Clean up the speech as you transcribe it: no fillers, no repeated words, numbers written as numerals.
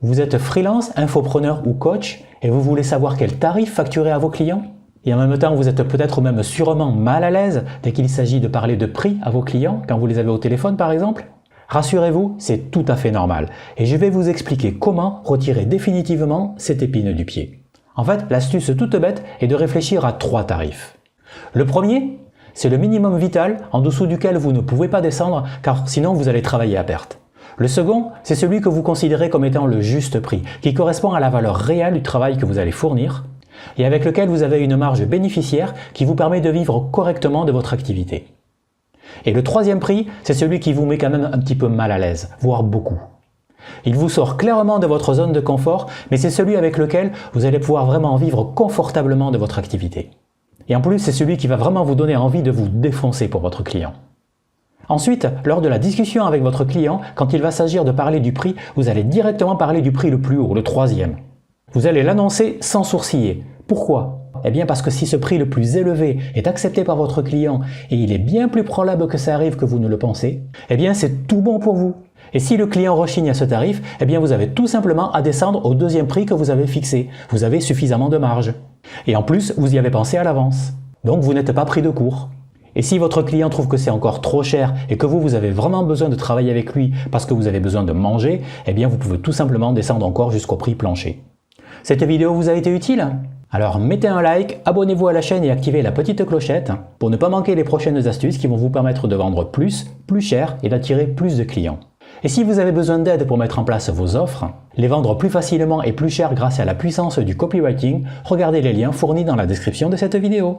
Vous êtes freelance, infopreneur ou coach et vous voulez savoir quel tarif facturer à vos clients? Et en même temps, vous êtes peut-être même sûrement mal à l'aise dès qu'il s'agit de parler de prix à vos clients quand vous les avez au téléphone par exemple? Rassurez-vous, c'est tout à fait normal et je vais vous expliquer comment retirer définitivement cette épine du pied. En fait, l'astuce toute bête est de réfléchir à 3 tarifs. Le premier, c'est le minimum vital en dessous duquel vous ne pouvez pas descendre car sinon vous allez travailler à perte. Le second, c'est celui que vous considérez comme étant le juste prix, qui correspond à la valeur réelle du travail que vous allez fournir et avec lequel vous avez une marge bénéficiaire qui vous permet de vivre correctement de votre activité. Et le troisième prix, c'est celui qui vous met quand même un petit peu mal à l'aise, voire beaucoup. Il vous sort clairement de votre zone de confort, mais c'est celui avec lequel vous allez pouvoir vraiment vivre confortablement de votre activité. Et en plus, c'est celui qui va vraiment vous donner envie de vous défoncer pour votre client. Ensuite, lors de la discussion avec votre client, quand il va s'agir de parler du prix, vous allez directement parler du prix le plus haut, le troisième. Vous allez l'annoncer sans sourciller. Pourquoi? Eh bien parce que si ce prix le plus élevé est accepté par votre client et il est bien plus probable que ça arrive que vous ne le pensez, eh bien c'est tout bon pour vous. Et si le client rechigne à ce tarif, eh bien vous avez tout simplement à descendre au deuxième prix que vous avez fixé. Vous avez suffisamment de marge. Et en plus, vous y avez pensé à l'avance. Donc vous n'êtes pas pris de court. Et si votre client trouve que c'est encore trop cher et que vous avez vraiment besoin de travailler avec lui parce que vous avez besoin de manger, eh bien vous pouvez tout simplement descendre encore jusqu'au prix plancher. Cette vidéo vous a été utile? Alors mettez un like, abonnez-vous à la chaîne et activez la petite clochette pour ne pas manquer les prochaines astuces qui vont vous permettre de vendre plus, plus cher et d'attirer plus de clients. Et si vous avez besoin d'aide pour mettre en place vos offres, les vendre plus facilement et plus cher grâce à la puissance du copywriting, regardez les liens fournis dans la description de cette vidéo.